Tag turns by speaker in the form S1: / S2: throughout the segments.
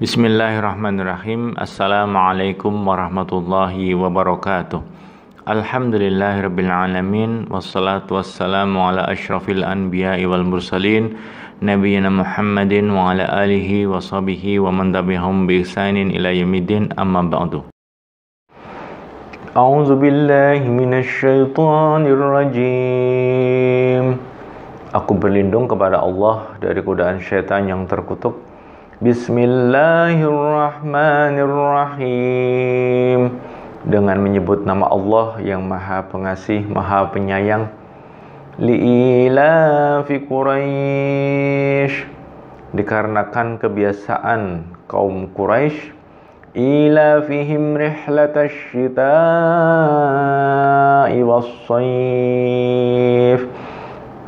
S1: Bismillahirrahmanirrahim. Assalamualaikum warahmatullahi wabarakatuh. Alhamdulillahirabbil alamin wassalatu wassalamu ala asyrafil anbiya'i wal mursalin nabiyina Muhammadin wa ala alihi wa sahbihi wa man tabi'ahum bi ihsanin ila yaumiddin, amma ba'du. A'udzu billahi minasy syaithanir rajim. Aku berlindung kepada Allah dari godaan syaitan yang terkutuk. Bismillahirrahmanirrahim. Dengan menyebut nama Allah yang Maha Pengasih, Maha Penyayang. Li'ilafi Quraisy, dikarenakan kebiasaan kaum Quraisy, ilafihim rihlatash syita'i was-shayf,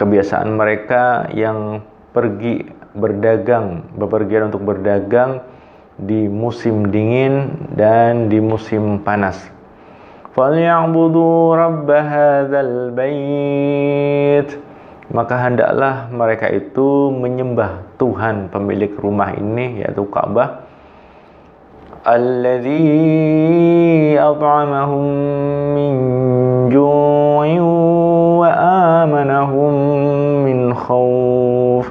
S1: kebiasaan mereka yang pergi bepergian untuk berdagang di musim dingin dan di musim panas. Falyabudu rabb hadzal bait, maka hendaklah mereka itu menyembah Tuhan pemilik rumah ini, yaitu Ka'bah. Alladzi at'amahum min ju'in wa amanahum min khauf,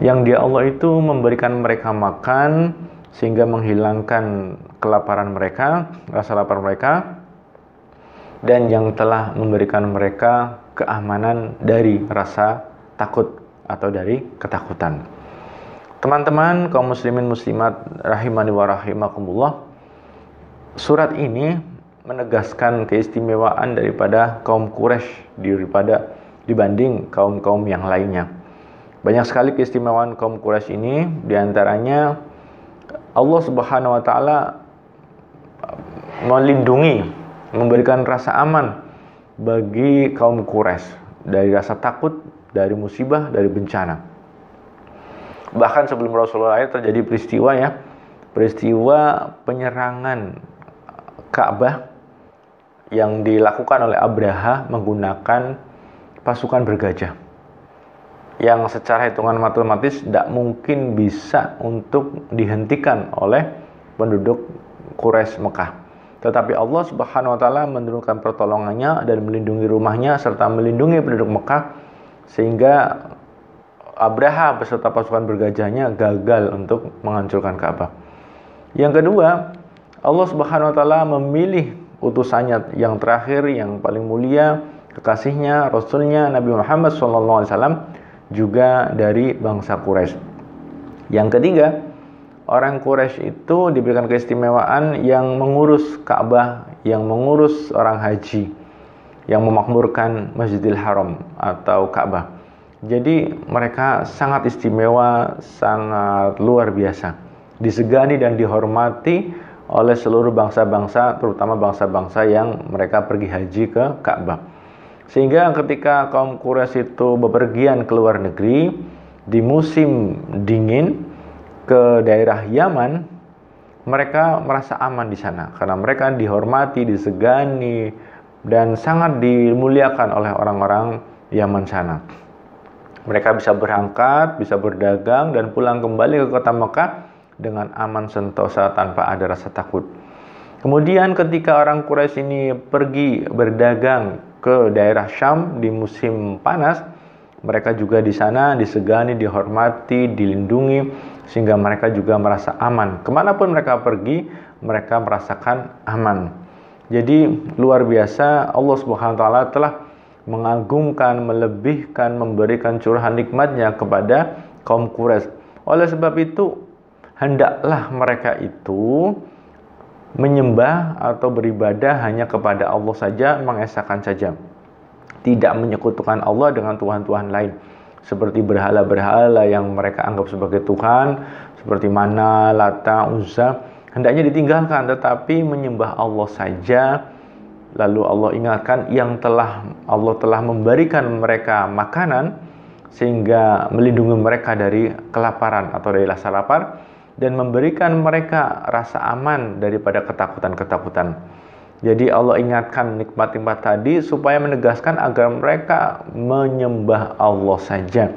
S1: yang dia Allah itu memberikan mereka makan sehingga menghilangkan kelaparan mereka, rasa lapar mereka, dan yang telah memberikan mereka keamanan dari rasa takut atau dari ketakutan. Teman-teman kaum muslimin muslimat rahimani wa rahimakumullah, surat ini menegaskan keistimewaan daripada kaum Quraisy dibanding kaum-kaum yang lainnya. Banyak sekali keistimewaan kaum Quraisy ini, diantaranya Allah Subhanahu wa Ta'ala melindungi, memberikan rasa aman bagi kaum Quraisy dari rasa takut, dari musibah, dari bencana. Bahkan sebelum Rasulullah terjadi peristiwa penyerangan Ka'bah yang dilakukan oleh Abraha menggunakan pasukan bergajah, yang secara hitungan matematis tidak mungkin bisa untuk dihentikan oleh penduduk Quraisy Mekah. Tetapi Allah Subhanahu wa Ta'ala menurunkan pertolongannya dan melindungi rumahnya serta melindungi penduduk Mekah, sehingga Abraha beserta pasukan bergajahnya gagal untuk menghancurkan Ka'bah. Yang kedua, Allah Subhanahu wa Ta'ala memilih utusannya yang terakhir, yang paling mulia, kekasihnya, Rasulnya Nabi Muhammad SAW, juga dari bangsa Quraisy. Yang ketiga, orang Quraisy itu diberikan keistimewaan yang mengurus Ka'bah, yang mengurus orang haji, yang memakmurkan Masjidil Haram atau Ka'bah. Jadi mereka sangat istimewa, sangat luar biasa, disegani dan dihormati oleh seluruh bangsa-bangsa, terutama bangsa-bangsa yang mereka pergi haji ke Ka'bah. Sehingga ketika kaum Quraisy itu bepergian ke luar negeri di musim dingin ke daerah Yaman, mereka merasa aman di sana karena mereka dihormati, disegani, dan sangat dimuliakan oleh orang-orang Yaman sana. Mereka bisa berangkat, bisa berdagang, dan pulang kembali ke kota Mekah dengan aman sentosa tanpa ada rasa takut. Kemudian ketika orang Quraisy ini pergi berdagang ke daerah Syam di musim panas, mereka juga di sana disegani, dihormati, dilindungi, sehingga mereka juga merasa aman. Kemanapun mereka pergi, mereka merasakan aman. Jadi luar biasa, Allah Subhanahu wa Ta'ala telah mengagungkan, melebihkan, memberikan curahan nikmatnya kepada kaum Quraisy. Oleh sebab itu, hendaklah mereka itu menyembah atau beribadah hanya kepada Allah saja, mengesahkan saja, tidak menyekutukan Allah dengan Tuhan-Tuhan lain, seperti berhala-berhala yang mereka anggap sebagai Tuhan, seperti Mana, Lata, Uzza, hendaknya ditinggalkan, tetapi menyembah Allah saja. Lalu Allah ingatkan Allah telah memberikan mereka makanan sehingga melindungi mereka dari kelaparan atau dari rasa lapar, dan memberikan mereka rasa aman daripada ketakutan-ketakutan. Jadi Allah ingatkan nikmat-nikmat tadi supaya menegaskan agar mereka menyembah Allah saja.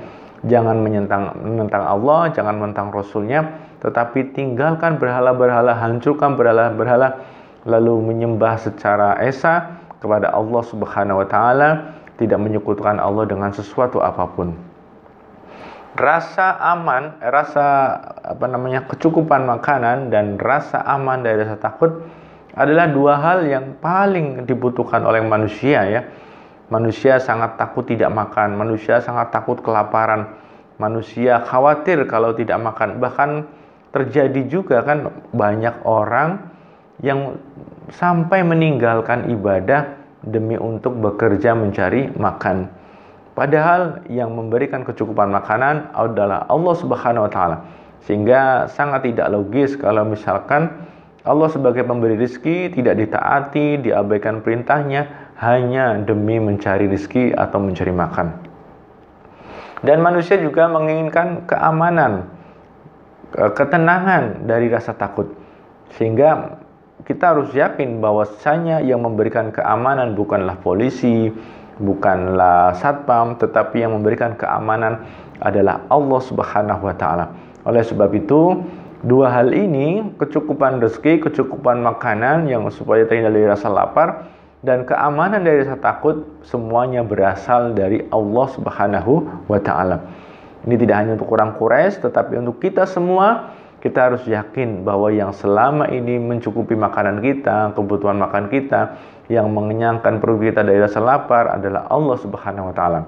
S1: Jangan menentang Allah, jangan menentang Rasulnya, tetapi tinggalkan berhala-berhala, hancurkan berhala-berhala, lalu menyembah secara esa kepada Allah Subhanahu wa taala, tidak menyekutukan Allah dengan sesuatu apapun. Rasa aman, kecukupan makanan dan rasa aman dari rasa takut adalah dua hal yang paling dibutuhkan oleh manusia ya. Manusia sangat takut tidak makan, manusia sangat takut kelaparan, manusia khawatir kalau tidak makan. Bahkan terjadi juga kan banyak orang yang sampai meninggalkan ibadah demi untuk bekerja mencari makan. Padahal yang memberikan kecukupan makanan adalah Allah Subhanahu wa taala. Sehingga sangat tidak logis kalau misalkan Allah sebagai pemberi rezeki tidak ditaati, diabaikan perintahnya hanya demi mencari rezeki atau mencari makan. Dan manusia juga menginginkan keamanan, ketenangan dari rasa takut. Sehingga kita harus yakin bahwasanya yang memberikan keamanan bukanlah polisi, bukanlah satpam, tetapi yang memberikan keamanan adalah Allah Subhanahu wa taala. Oleh sebab itu, dua hal ini, kecukupan rezeki, kecukupan makanan yang supaya terhindar dari rasa lapar, dan keamanan dari rasa takut, semuanya berasal dari Allah Subhanahu wa taala. Ini tidak hanya untuk orang Quraisy, tetapi untuk kita semua. Kita harus yakin bahwa yang selama ini mencukupi makanan kita, kebutuhan makan kita, yang mengenyangkan perut kita dari rasa lapar adalah Allah Subhanahu wa taala.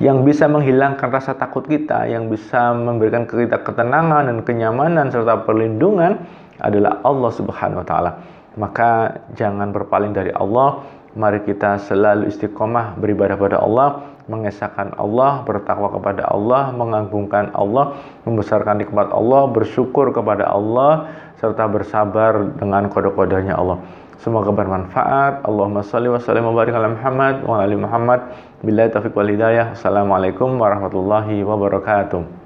S1: Yang bisa menghilangkan rasa takut kita, yang bisa memberikan kita ketenangan dan kenyamanan serta perlindungan adalah Allah Subhanahu wa taala. Maka jangan berpaling dari Allah. Mari kita selalu istiqomah beribadah pada Allah, mengesahkan Allah, bertakwa kepada Allah, mengagungkan Allah, membesarkan nikmat Allah, bersyukur kepada Allah, serta bersabar dengan kode-kodenya Allah. Semoga bermanfaat. Allahumma shalli wa sallim wa barik ala Muhammad wa ala ali Muhammad. Billahi taufiq wal hidayah. Assalamualaikum warahmatullahi wabarakatuh.